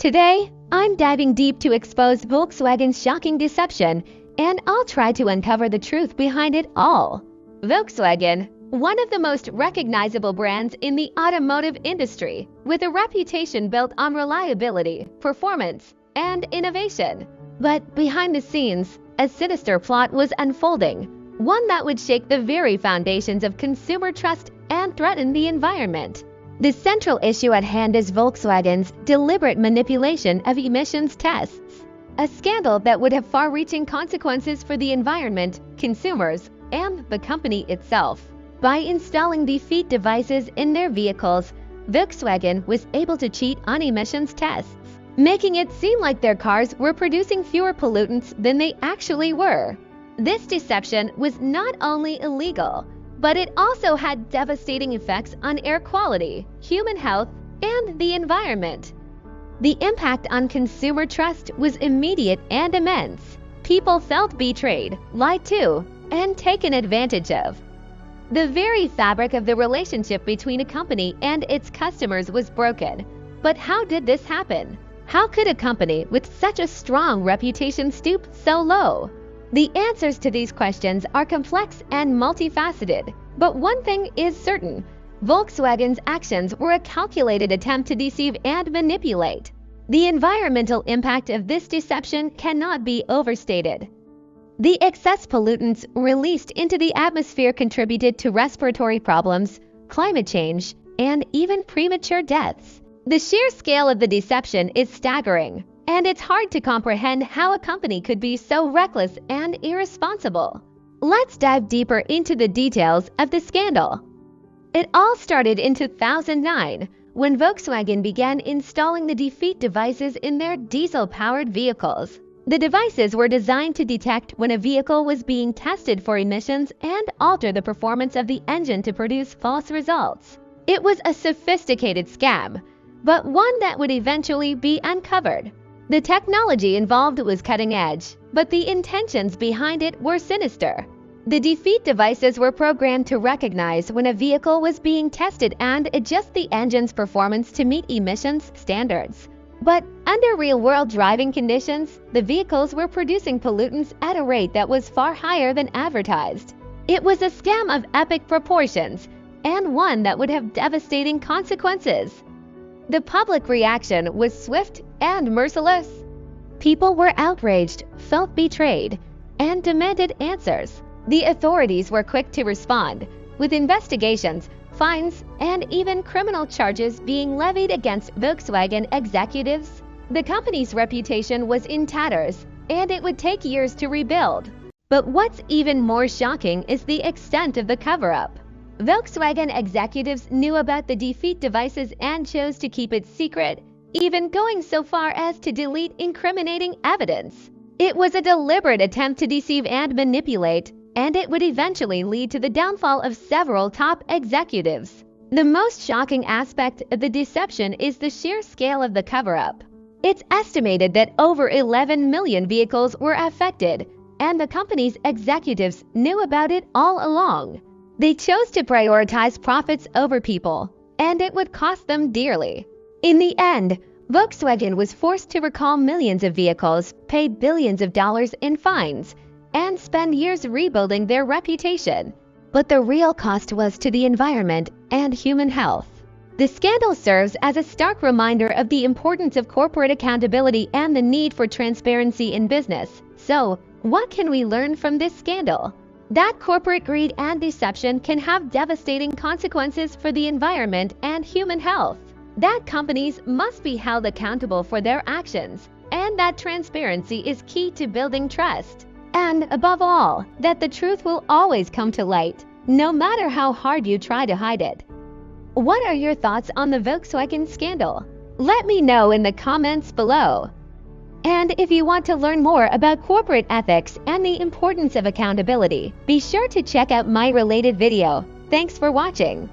Today, I'm diving deep to expose Volkswagen's shocking deception, and I'll try to uncover the truth behind it all. Volkswagen, one of the most recognizable brands in the automotive industry, with a reputation built on reliability, performance, and innovation. But behind the scenes, a sinister plot was unfolding, one that would shake the very foundations of consumer trust and threaten the environment. The central issue at hand is Volkswagen's deliberate manipulation of emissions tests, a scandal that would have far-reaching consequences for the environment, consumers, and the company itself. By installing defeat devices in their vehicles, Volkswagen was able to cheat on emissions tests, making it seem like their cars were producing fewer pollutants than they actually were. This deception was not only illegal, but it also had devastating effects on air quality, human health, and the environment. The impact on consumer trust was immediate and immense. People felt betrayed, lied to, and taken advantage of. The very fabric of the relationship between a company and its customers was broken. But how did this happen? How could a company with such a strong reputation stoop so low? The answers to these questions are complex and multifaceted, but one thing is certain: Volkswagen's actions were a calculated attempt to deceive and manipulate. The environmental impact of this deception cannot be overstated. The excess pollutants released into the atmosphere contributed to respiratory problems, climate change, and even premature deaths. The sheer scale of the deception is staggering, and it's hard to comprehend how a company could be so reckless and irresponsible. Let's dive deeper into the details of the scandal. It all started in 2009, when Volkswagen began installing the defeat devices in their diesel-powered vehicles. The devices were designed to detect when a vehicle was being tested for emissions and alter the performance of the engine to produce false results. It was a sophisticated scam, but one that would eventually be uncovered. The technology involved was cutting edge, but the intentions behind it were sinister. The defeat devices were programmed to recognize when a vehicle was being tested and adjust the engine's performance to meet emissions standards. But under real-world driving conditions, the vehicles were producing pollutants at a rate that was far higher than advertised. It was a scam of epic proportions, and one that would have devastating consequences. The public reaction was swift and merciless. People were outraged, felt betrayed, and demanded answers. The authorities were quick to respond, with investigations, fines, and even criminal charges being levied against Volkswagen executives. The company's reputation was in tatters, and it would take years to rebuild. But what's even more shocking is the extent of the cover-up. Volkswagen executives knew about the defeat devices and chose to keep it secret, even going so far as to delete incriminating evidence. It was a deliberate attempt to deceive and manipulate, and it would eventually lead to the downfall of several top executives. The most shocking aspect of the deception is the sheer scale of the cover-up. It's estimated that over 11 million vehicles were affected, and the company's executives knew about it all along. They chose to prioritize profits over people, and it would cost them dearly. In the end, Volkswagen was forced to recall millions of vehicles, pay billions of dollars in fines, and spend years rebuilding their reputation. But the real cost was to the environment and human health. The scandal serves as a stark reminder of the importance of corporate accountability and the need for transparency in business. So, what can we learn from this scandal? That corporate greed and deception can have devastating consequences for the environment and human health. That companies must be held accountable for their actions, and that transparency is key to building trust. And above all, that the truth will always come to light, no matter how hard you try to hide it. What are your thoughts on the Volkswagen scandal? Let me know in the comments below. And if you want to learn more about corporate ethics and the importance of accountability, be sure to check out my related video. Thanks for watching.